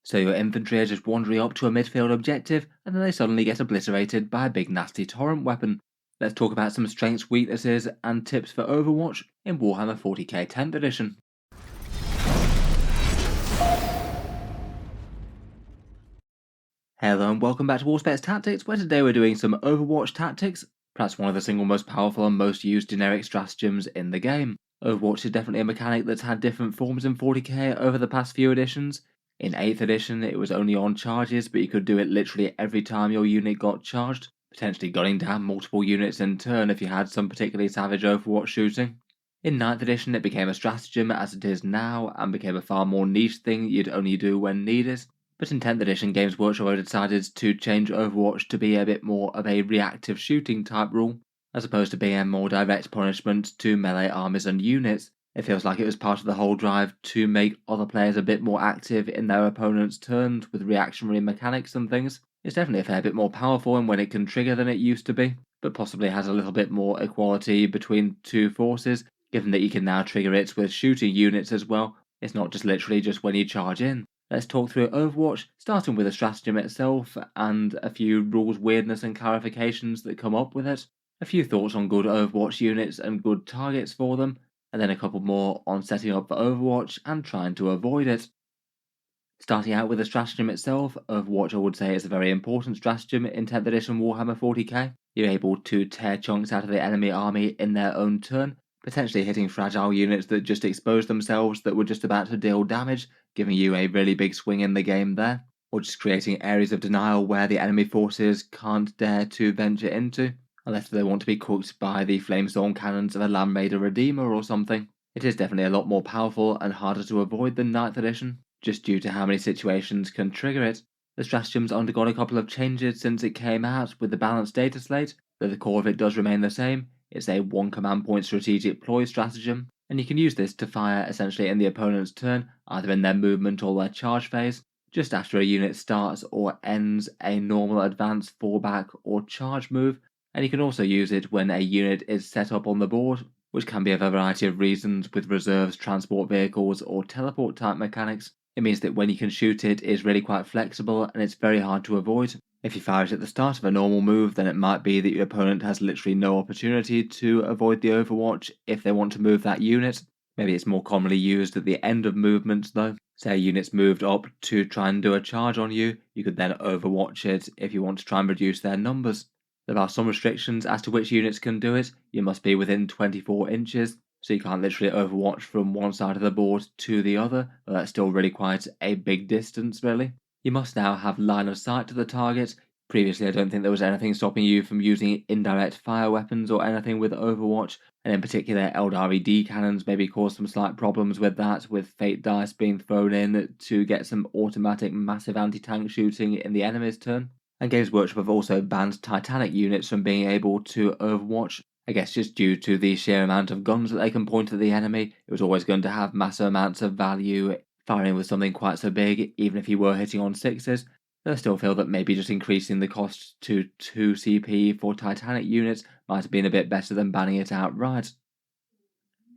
So your infantry are just wandering up to a midfield objective, and then they suddenly get obliterated by a big nasty torrent weapon. Let's talk about some strengths, weaknesses, and tips for Overwatch in Warhammer 40K 10th edition. Hello and welcome back to Warspets Tactics, where today we're doing some Overwatch tactics, perhaps one of the single most powerful and most used generic stratagems in the game. Overwatch is definitely a mechanic that's had different forms in 40k over the past few editions. In 8th edition it was only on charges, but you could do it literally every time your unit got charged, potentially gunning down multiple units in turn if you had some particularly savage Overwatch shooting. In 9th edition it became a stratagem as it is now, and became a far more niche thing you'd only do when needed. But in 10th edition, Games Workshop have decided to change Overwatch to be a bit more of a reactive shooting type rule, as opposed to being a more direct punishment to melee armies and units. It feels like it was part of the whole drive to make other players a bit more active in their opponent's turns with reactionary mechanics and things. It's definitely a fair bit more powerful in when it can trigger than it used to be, but possibly has a little bit more equality between two forces, given that you can now trigger it with shooting units as well. It's not just literally just when you charge in. Let's talk through Overwatch, starting with the stratagem itself and a few rules, weirdness, and clarifications that come up with it. A few thoughts on good Overwatch units and good targets for them, and then a couple more on setting up for Overwatch and trying to avoid it. Starting out with the stratagem itself, Overwatch I would say is a very important stratagem in 10th edition Warhammer 40k. You're able to tear chunks out of the enemy army in their own turn, potentially hitting fragile units that just exposed themselves that were just about to deal damage, giving you a really big swing in the game there, or just creating areas of denial where the enemy forces can't dare to venture into, unless they want to be cooked by the flamestorm cannons of a Land Raider Redeemer or something. It is definitely a lot more powerful and harder to avoid than 9th edition, just due to how many situations can trigger it. The stratagem's undergone a couple of changes since it came out with the balanced data slate, though the core of it does remain the same. It's a 1 command point strategic ploy stratagem, and you can use this to fire essentially in the opponent's turn, either in their movement or their charge phase, just after a unit starts or ends a normal advance, fallback, or charge move, and you can also use it when a unit is set up on the board, which can be of a variety of reasons with reserves, transport vehicles, or teleport type mechanics. It means that when you can shoot it is really quite flexible and it's very hard to avoid. If you fire it at the start of a normal move, then it might be that your opponent has literally no opportunity to avoid the Overwatch if they want to move that unit. Maybe it's more commonly used at the end of movements though. Say a unit's moved up to try and do a charge on you, you could then Overwatch it if you want to try and reduce their numbers. There are some restrictions as to which units can do it. You must be within 24 inches, so you can't literally Overwatch from one side of the board to the other, but that's still really quite a big distance really. You must now have line of sight to the target. Previously I don't think there was anything stopping you from using indirect fire weapons or anything with Overwatch, and in particular Eldar cannons maybe caused some slight problems with that, with fate dice being thrown in to get some automatic massive anti-tank shooting in the enemy's turn. And Games Workshop have also banned Titanic units from being able to Overwatch, I guess just due to the sheer amount of guns that they can point at the enemy. It was always going to have massive amounts of value firing with something quite so big, even if you were hitting on 6s. I still feel that maybe just increasing the cost to 2 CP for Titanic units might have been a bit better than banning it outright.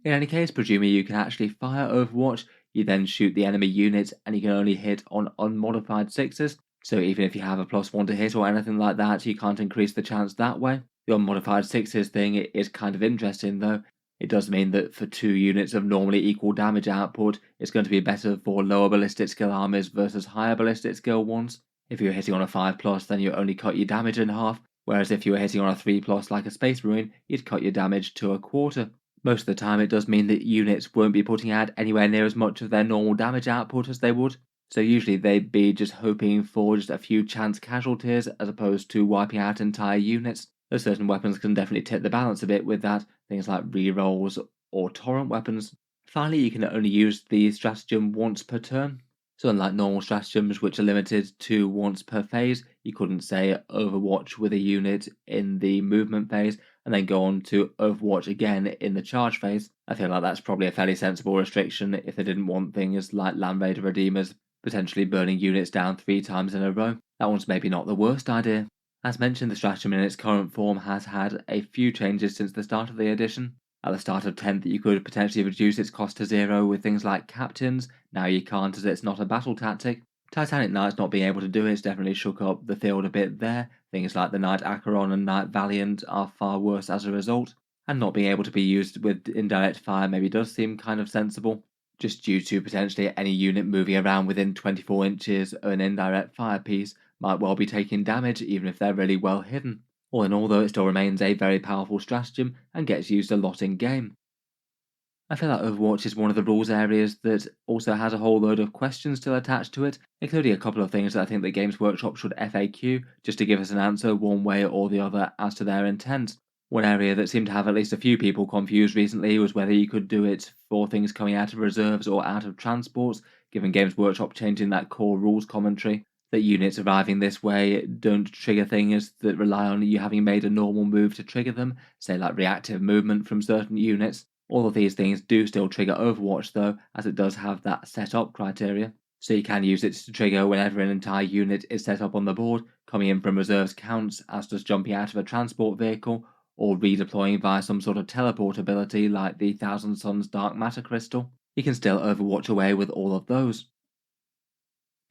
In any case, presuming you can actually fire Overwatch, you then shoot the enemy unit and you can only hit on unmodified 6s, so even if you have a +1 to hit or anything like that, you can't increase the chance that way. The unmodified 6s thing is kind of interesting though. It does mean that for 2 units of normally equal damage output, it's going to be better for lower ballistic skill armies versus higher ballistic skill ones. If you're hitting on a 5+, then you only cut your damage in half, whereas if you were hitting on a 3+ like a Space Marine, you'd cut your damage to a quarter. Most of the time it does mean that units won't be putting out anywhere near as much of their normal damage output as they would, so usually they'd be just hoping for just a few chance casualties as opposed to wiping out entire units. Though certain weapons can definitely tip the balance a bit with that, things like rerolls or torrent weapons. Finally, you can only use the stratagem once per turn. So unlike normal stratagems which are limited to once per phase, you couldn't say Overwatch with a unit in the movement phase and then go on to Overwatch again in the charge phase. I feel like that's probably a fairly sensible restriction if they didn't want things like Land Raider Redeemers potentially burning units down 3 times in a row. That one's maybe not the worst idea. As mentioned, the stratagem in its current form has had a few changes since the start of the edition. At the start of 10th, you could potentially reduce its cost to 0 with things like captains. Now you can't, as it's not a battle tactic. Titanic Knights not being able to do it's definitely shook up the field a bit there. Things like the Knight Acheron and Knight Valiant are far worse as a result, and not being able to be used with indirect fire maybe does seem kind of sensible, just due to potentially any unit moving around within 24 inches of an indirect fire piece might well be taking damage even if they're really well hidden. All in all though, it still remains a very powerful stratagem and gets used a lot in game. I feel like Overwatch is one of the rules areas that also has a whole load of questions still attached to it, including a couple of things that I think that Games Workshop should FAQ just to give us an answer one way or the other as to their intent. One area that seemed to have at least a few people confused recently was whether you could do it for things coming out of reserves or out of transports, given Games Workshop changing that core rules commentary, that units arriving this way don't trigger things that rely on you having made a normal move to trigger them, say like reactive movement from certain units. All of these things do still trigger Overwatch though, as it does have that set up criteria. So you can use it to trigger whenever an entire unit is set up on the board, coming in from reserves counts, as does jumping out of a transport vehicle, or redeploying via some sort of teleport ability like the Thousand Suns Dark Matter Crystal. You can still Overwatch away with all of those.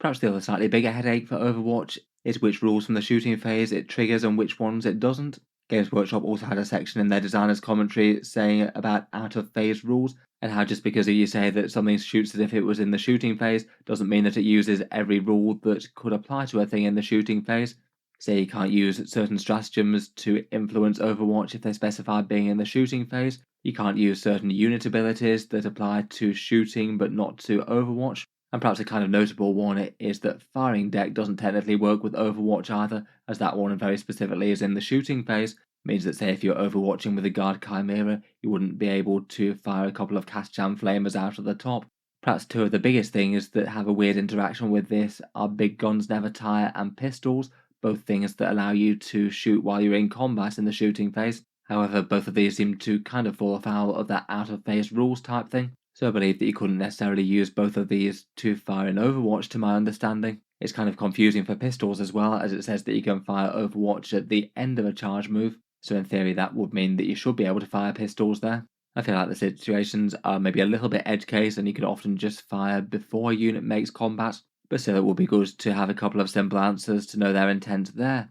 Perhaps the other slightly bigger headache for Overwatch is which rules from the shooting phase it triggers and which ones it doesn't. Games Workshop also had a section in their designer's commentary saying about out-of-phase rules, and how just because you say that something shoots as if it was in the shooting phase doesn't mean that it uses every rule that could apply to a thing in the shooting phase. Say you can't use certain stratagems to influence Overwatch if they specify being in the shooting phase. You can't use certain unit abilities that apply to shooting but not to Overwatch. And perhaps a kind of notable one is that Firing Deck doesn't technically work with Overwatch either, as that one very specifically is in the shooting phase. Means that say if you're overwatching with a Guard Chimera, you wouldn't be able to fire a couple of Cast Jam Flamers out of the top. Perhaps two of the biggest things that have a weird interaction with this are Big Guns Never Tire and Pistols, both things that allow you to shoot while you're in combat in the shooting phase. However, both of these seem to kind of fall afoul of that out-of-phase rules type thing, so I believe that you couldn't necessarily use both of these to fire in Overwatch to my understanding. It's kind of confusing for pistols as well, as it says that you can fire Overwatch at the end of a charge move, so in theory that would mean that you should be able to fire pistols there. I feel like the situations are maybe a little bit edge case and you could often just fire before a unit makes combat, but still it would be good to have a couple of simple answers to know their intent there.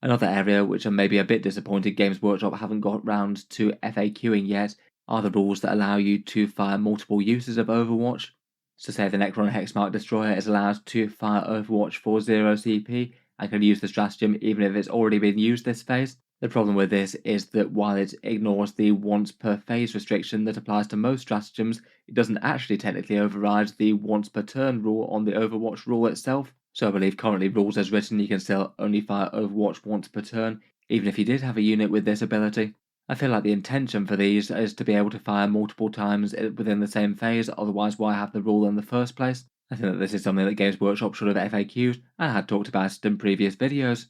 Another area which I'm maybe a bit disappointed Games Workshop haven't got round to FAQing yet are the rules that allow you to fire multiple uses of Overwatch. So say the Necron Hexmark Destroyer is allowed to fire Overwatch for 0 CP and can use the stratagem even if it's already been used this phase. The problem with this is that while it ignores the once per phase restriction that applies to most stratagems, it doesn't actually technically override the once per turn rule on the Overwatch rule itself. So I believe currently rules as written you can still only fire Overwatch once per turn, even if you did have a unit with this ability. I feel like the intention for these is to be able to fire multiple times within the same phase, otherwise why have the rule in the first place? I think that this is something that Games Workshop should have FAQ'd and had talked about it in previous videos.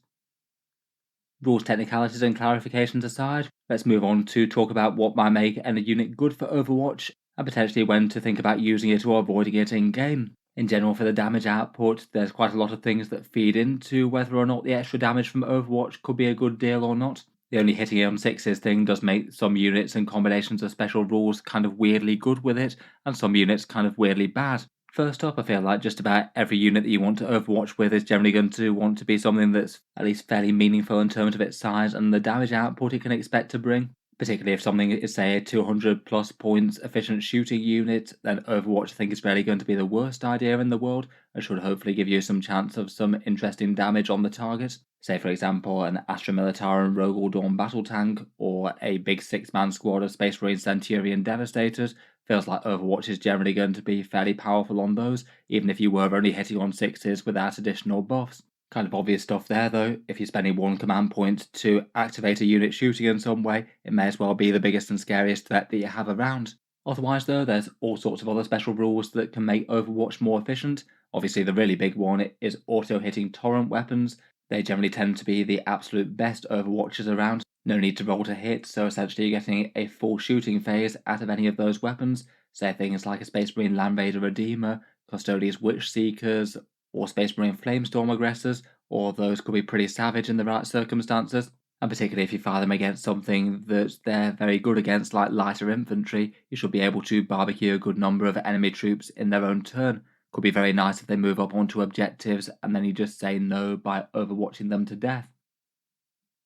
Rules technicalities and clarifications aside, let's move on to talk about what might make a unit good for Overwatch, and potentially when to think about using it or avoiding it in game. In general, for the damage output, there's quite a lot of things that feed into whether or not the extra damage from Overwatch could be a good deal or not. The only hitting it on sixes thing does make some units and combinations of special rules kind of weirdly good with it, and some units kind of weirdly bad. First up, I feel like just about every unit that you want to Overwatch with is generally going to want to be something that's at least fairly meaningful in terms of its size and the damage output it can expect to bring. Particularly if something is, say, a 200 plus points efficient shooting unit, then Overwatch I think is rarely going to be the worst idea in the world, and should hopefully give you some chance of some interesting damage on the target. Say, for example, an Astra Militarum Rogel Dawn battle tank, or a big 6-man squad of Space Marine Centurion Devastators. Feels like Overwatch is generally going to be fairly powerful on those, even if you were only hitting on sixes without additional buffs. Kind of obvious stuff there though, if you're spending one command point to activate a unit shooting in some way, it may as well be the biggest and scariest threat that you have around. Otherwise though, there's all sorts of other special rules that can make Overwatch more efficient. Obviously the really big one is auto-hitting torrent weapons. They generally tend to be the absolute best Overwatchers around. No need to roll to hit, so essentially you're getting a full shooting phase out of any of those weapons. Say things like a Space Marine Land Raider Redeemer, Custodious Witch Seekers, or Space Marine Flamestorm Aggressors, or those could be pretty savage in the right circumstances. And particularly if you fire them against something that they're very good against, like lighter infantry, you should be able to barbecue a good number of enemy troops in their own turn. Could be very nice if they move up onto objectives and then you just say no by overwatching them to death.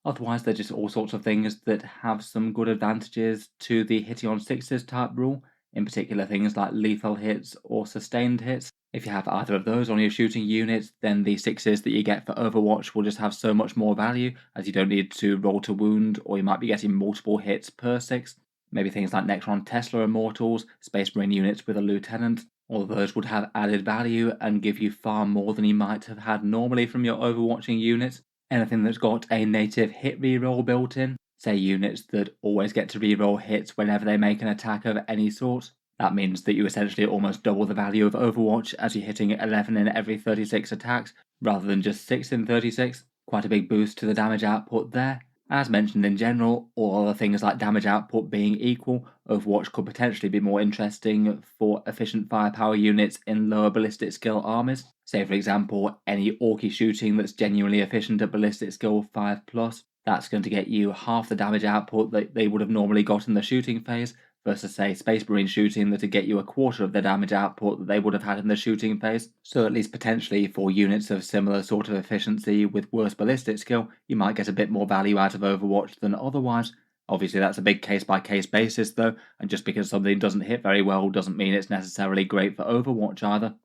Otherwise, there's just all sorts of things that have some good advantages to the hitting on sixes type rule, in particular things like lethal hits or sustained hits. If you have either of those on your shooting unit, then the sixes that you get for Overwatch will just have so much more value, as you don't need to roll to wound, or you might be getting multiple hits per six. Maybe things like Necron Tesla Immortals, Space Marine units with a Lieutenant. All of those would have added value and give you far more than you might have had normally from your overwatching unit. Anything that's got a native hit reroll built in, say units that always get to reroll hits whenever they make an attack of any sort. That means that you essentially almost double the value of Overwatch as you're hitting 11 in every 36 attacks, rather than just 6 in 36. Quite a big boost to the damage output there. As mentioned in general, all other things like damage output being equal, Overwatch could potentially be more interesting for efficient firepower units in lower ballistic skill armies. Say for example, any orky shooting that's genuinely efficient at ballistic skill 5+, that's going to get you half the damage output that they would have normally got in the shooting phase, versus say Space Marine shooting that'd get you a quarter of the damage output that they would have had in the shooting phase. So at least potentially for units of similar sort of efficiency with worse ballistic skill, you might get a bit more value out of Overwatch than otherwise. Obviously that's a big case by case basis though, and just because something doesn't hit very well doesn't mean it's necessarily great for Overwatch either.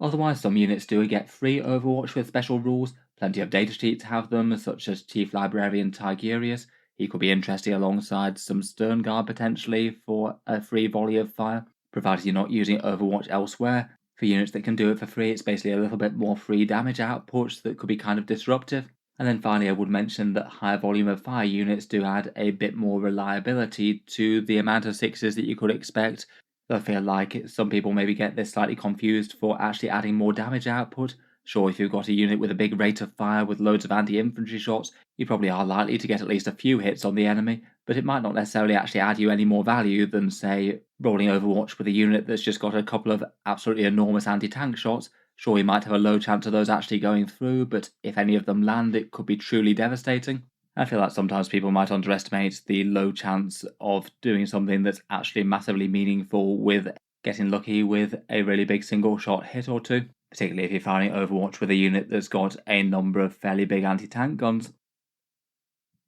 Otherwise, some units do get free Overwatch with special rules. Plenty of datasheets have them, such as Chief Librarian Tigurius. He could be interesting alongside some Stern Guard potentially for a free volley of fire, provided you're not using Overwatch elsewhere. For units that can do it for free, it's basically a little bit more free damage outputs that could be kind of disruptive. And then finally, I would mention that higher volume of fire units do add a bit more reliability to the amount of sixes that you could expect. I feel like some people maybe get this slightly confused for actually adding more damage output. Sure, if you've got a unit with a big rate of fire with loads of anti-infantry shots, you probably are likely to get at least a few hits on the enemy, but it might not necessarily actually add you any more value than, say, rolling Overwatch with a unit that's just got a couple of absolutely enormous anti-tank shots. Sure, you might have a low chance of those actually going through, but if any of them land, it could be truly devastating. I feel like sometimes people might underestimate the low chance of doing something that's actually massively meaningful with getting lucky with a really big single shot hit or two, particularly if you're firing Overwatch with a unit that's got a number of fairly big anti-tank guns.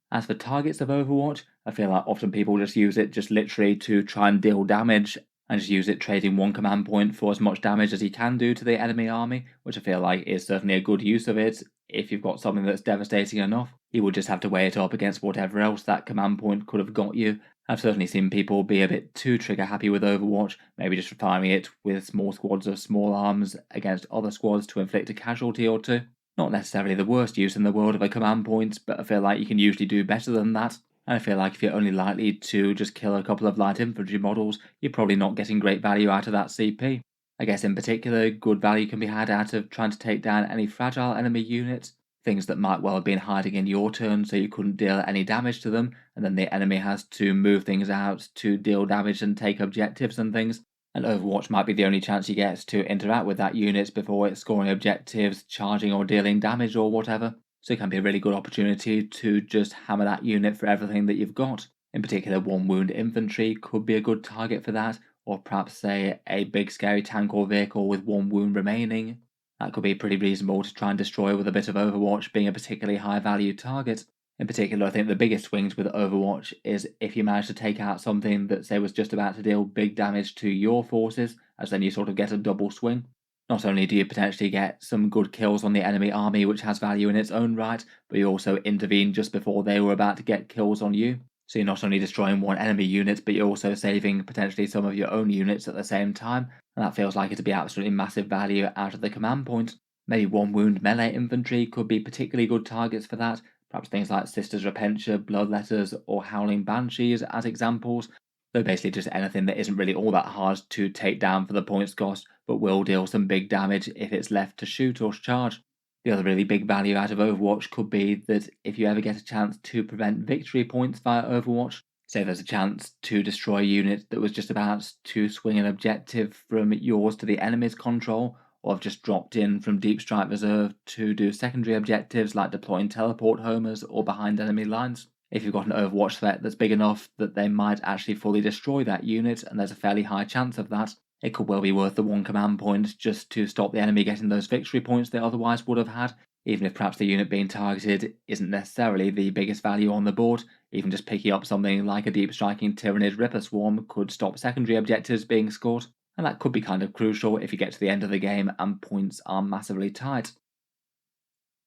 As for targets of Overwatch, I feel like often people just use it just literally to try and deal damage and just use it trading one command point for as much damage as you can do to the enemy army, which I feel like is certainly a good use of it. If you've got something that's devastating enough, you would just have to weigh it up against whatever else that command point could have got you. I've certainly seen people be a bit too trigger happy with Overwatch, maybe just firing it with small squads of small arms against other squads to inflict a casualty or two. Not necessarily the worst use in the world of a command point, but I feel like you can usually do better than that. And I feel like if you're only likely to just kill a couple of light infantry models, you're probably not getting great value out of that CP. I guess in particular, good value can be had out of trying to take down any fragile enemy units, things that might well have been hiding in your turn so you couldn't deal any damage to them, and then the enemy has to move things out to deal damage and take objectives and things. And Overwatch might be the only chance you get to interact with that unit before it's scoring objectives, charging or dealing damage or whatever. So it can be a really good opportunity to just hammer that unit for everything that you've got. In particular, one wound infantry could be a good target for that, or perhaps say a big scary tank or vehicle with one wound remaining. That could be pretty reasonable to try and destroy with a bit of Overwatch being a particularly high value target. In particular, I think the biggest swings with Overwatch is if you manage to take out something that, say, was just about to deal big damage to your forces, as then you sort of get a double swing. Not only do you potentially get some good kills on the enemy army, which has value in its own right, but you also intervene just before they were about to get kills on you. So you're not only destroying one enemy unit, but you're also saving potentially some of your own units at the same time, and that feels like it'd be absolutely massive value out of the command point. Maybe one wound melee infantry could be particularly good targets for that, perhaps things like Sisters Repentia, Bloodletters, or Howling Banshees as examples. So basically just anything that isn't really all that hard to take down for the points cost, but will deal some big damage if it's left to shoot or charge. The other really big value out of Overwatch could be that if you ever get a chance to prevent victory points via Overwatch, say there's a chance to destroy a unit that was just about to swing an objective from yours to the enemy's control, or have just dropped in from Deep Strike Reserve to do secondary objectives like deploying teleport homers or behind enemy lines. If you've got an Overwatch threat that's big enough that they might actually fully destroy that unit, and there's a fairly high chance of that, It could well be worth the one command point just to stop the enemy getting those victory points they otherwise would have had, even if perhaps the unit being targeted isn't necessarily the biggest value on the board. Even just picking up something like a deep striking Tyrannid Ripper Swarm could stop secondary objectives being scored, and that could be kind of crucial if you get to the end of the game and points are massively tight.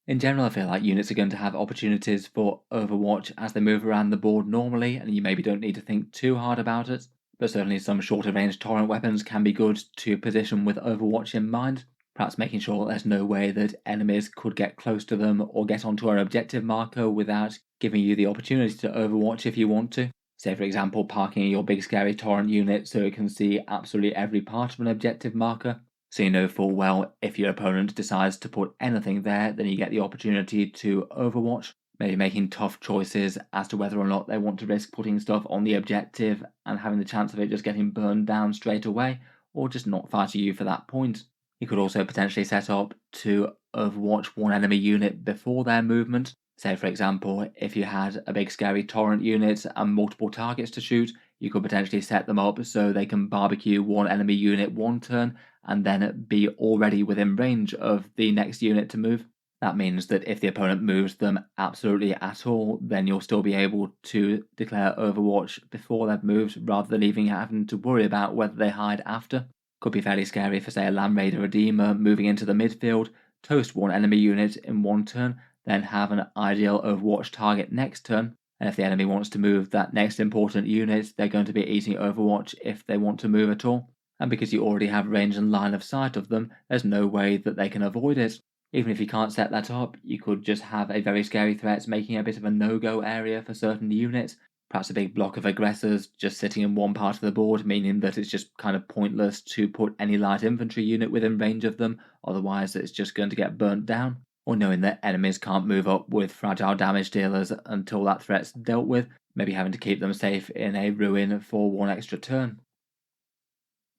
In general, I feel like units are going to have opportunities for Overwatch as they move around the board normally, and you maybe don't need to think too hard about it. But certainly some shorter range torrent weapons can be good to position with Overwatch in mind, perhaps making sure there's no way that enemies could get close to them or get onto our objective marker without giving you the opportunity to Overwatch if you want to. Say, for example, parking your big scary torrent unit so it can see absolutely every part of an objective marker, so you know full well if your opponent decides to put anything there, then you get the opportunity to Overwatch, maybe making tough choices as to whether or not they want to risk putting stuff on the objective and having the chance of it just getting burned down straight away, or just not fighting you for that point. You could also potentially set up to Overwatch one enemy unit before their movement. Say, for example, if you had a big scary torrent unit and multiple targets to shoot, you could potentially set them up so they can barbecue one enemy unit one turn and then be already within range of the next unit to move. That means that if the opponent moves them absolutely at all, then you'll still be able to declare Overwatch before they've moved, rather than having to worry about whether they hide after. Could be fairly scary for, say, a Land Raider Redeemer moving into the midfield, toast one enemy unit in one turn, then have an ideal Overwatch target next turn, and if the enemy wants to move that next important unit, they're going to be eating Overwatch if they want to move at all. And because you already have range and line of sight of them, there's no way that they can avoid it. Even if you can't set that up, you could just have a very scary threat making a bit of a no-go area for certain units, perhaps a big block of aggressors just sitting in one part of the board, meaning that it's just kind of pointless to put any light infantry unit within range of them, otherwise it's just going to get burnt down. Or knowing that enemies can't move up with fragile damage dealers until that threat's dealt with, maybe having to keep them safe in a ruin for one extra turn.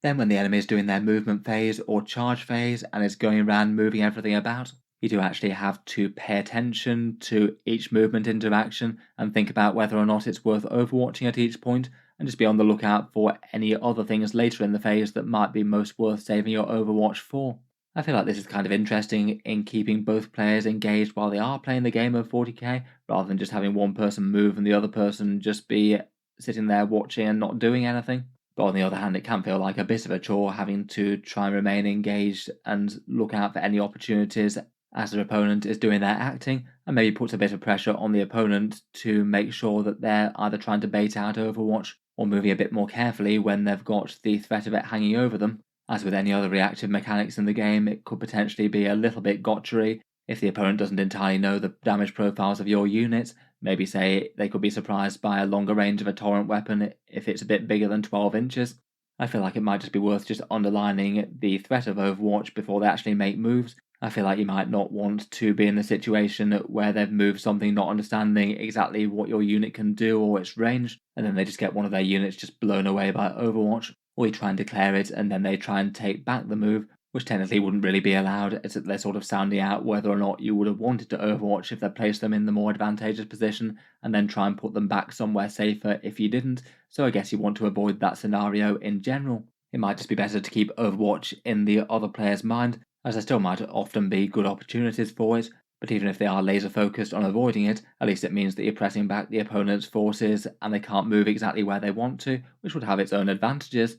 Then when the enemy is doing their movement phase or charge phase and is going around moving everything about, you do actually have to pay attention to each movement interaction and think about whether or not it's worth overwatching at each point, and just be on the lookout for any other things later in the phase that might be most worth saving your overwatch for. I feel like this is kind of interesting in keeping both players engaged while they are playing the game of 40k, rather than just having one person move and the other person just be sitting there watching and not doing anything. But on the other hand, it can feel like a bit of a chore having to try and remain engaged and look out for any opportunities as their opponent is doing their acting, and maybe puts a bit of pressure on the opponent to make sure that they're either trying to bait out Overwatch or moving a bit more carefully when they've got the threat of it hanging over them. As with any other reactive mechanics in the game, it could potentially be a little bit gotchery if the opponent doesn't entirely know the damage profiles of your units. Maybe say they could be surprised by a longer range of a torrent weapon if it's a bit bigger than 12 inches. I feel like it might just be worth just underlining the threat of Overwatch before they actually make moves. I feel like you might not want to be in a situation where they've moved something not understanding exactly what your unit can do or its range, and then they just get one of their units just blown away by Overwatch, or you try and declare it and then they try and take back the move, which technically wouldn't really be allowed, as they're sort of sounding out whether or not you would have wanted to Overwatch if they placed them in the more advantageous position, and then try and put them back somewhere safer if you didn't, so I guess you want to avoid that scenario in general. It might just be better to keep Overwatch in the other player's mind, as there still might often be good opportunities for it, but even if they are laser focused on avoiding it, at least it means that you're pressing back the opponent's forces and they can't move exactly where they want to, which would have its own advantages.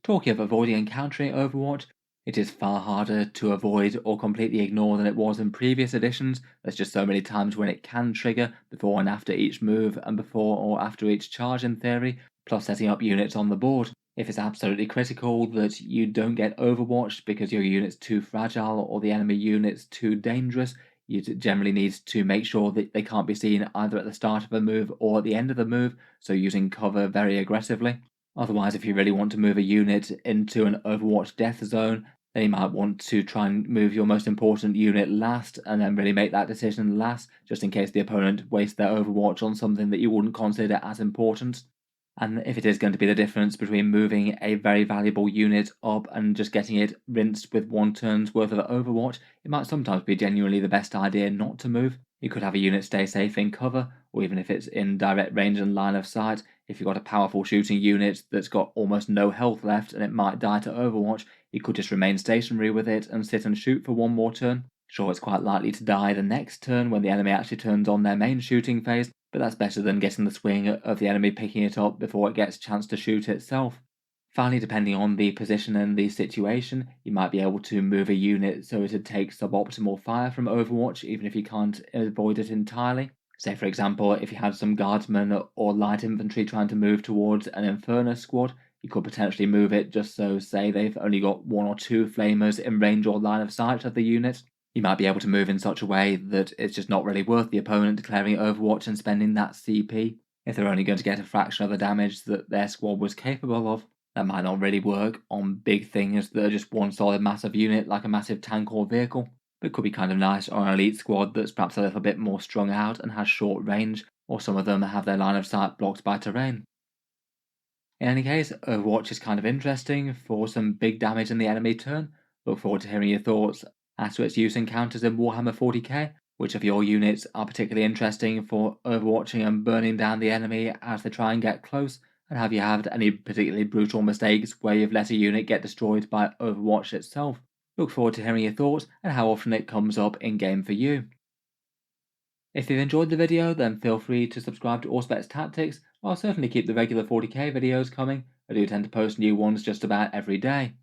Talking of avoiding and countering Overwatch, it is far harder to avoid or completely ignore than it was in previous editions. There's just so many times when it can trigger before and after each move and before or after each charge in theory, plus setting up units on the board. If it's absolutely critical that you don't get overwatched because your unit's too fragile or the enemy unit's too dangerous, you generally need to make sure that they can't be seen either at the start of a move or at the end of the move, so using cover very aggressively. Otherwise, if you really want to move a unit into an Overwatch death zone, then you might want to try and move your most important unit last and then really make that decision last, just in case the opponent wastes their Overwatch on something that you wouldn't consider as important. And if it is going to be the difference between moving a very valuable unit up and just getting it rinsed with one turn's worth of Overwatch, it might sometimes be genuinely the best idea not to move. You could have a unit stay safe in cover, or even if it's in direct range and line of sight. If you've got a powerful shooting unit that's got almost no health left and it might die to Overwatch, you could just remain stationary with it and sit and shoot for one more turn. Sure, it's quite likely to die the next turn when the enemy actually turns on their main shooting phase, but that's better than getting the swing of the enemy picking it up before it gets a chance to shoot itself. Finally, depending on the position and the situation, you might be able to move a unit so it'd take suboptimal fire from Overwatch, even if you can't avoid it entirely. Say, for example, if you had some guardsmen or light infantry trying to move towards an Inferno squad, you could potentially move it just so, say, they've only got 1 or 2 flamers in range or line of sight of the unit. You might be able to move in such a way that it's just not really worth the opponent declaring Overwatch and spending that CP, if they're only going to get a fraction of the damage that their squad was capable of. That might not really work on big things that are just one solid massive unit like a massive tank or vehicle, but it could be kind of nice on an elite squad that's perhaps a little bit more strung out and has short range, or some of them have their line of sight blocked by terrain. In any case, Overwatch is kind of interesting for some big damage in the enemy turn. Look forward to hearing your thoughts as to its use in counters in Warhammer 40K. Which of your units are particularly interesting for overwatching and burning down the enemy as they try and get close? And have you had any particularly brutal mistakes where you've let a unit get destroyed by Overwatch itself? Look forward to hearing your thoughts and how often it comes up in game for you. If you've enjoyed the video, then feel free to subscribe to Auspex Tactics. I'll certainly keep the regular 40k videos coming. I do tend to post new ones just about every day.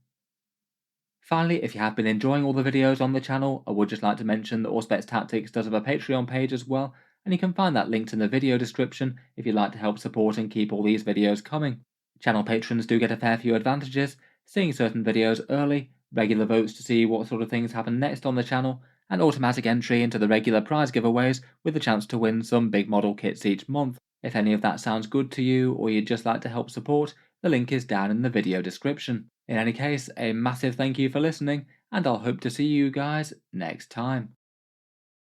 Finally, if you have been enjoying all the videos on the channel, I would just like to mention that Auspex Tactics does have a Patreon page as well, and you can find that linked in the video description if you'd like to help support and keep all these videos coming. Channel patrons do get a fair few advantages, seeing certain videos early, regular votes to see what sort of things happen next on the channel, and automatic entry into the regular prize giveaways with the chance to win some big model kits each month. If any of that sounds good to you or you'd just like to help support, the link is down in the video description. In any case, a massive thank you for listening, and I'll hope to see you guys next time.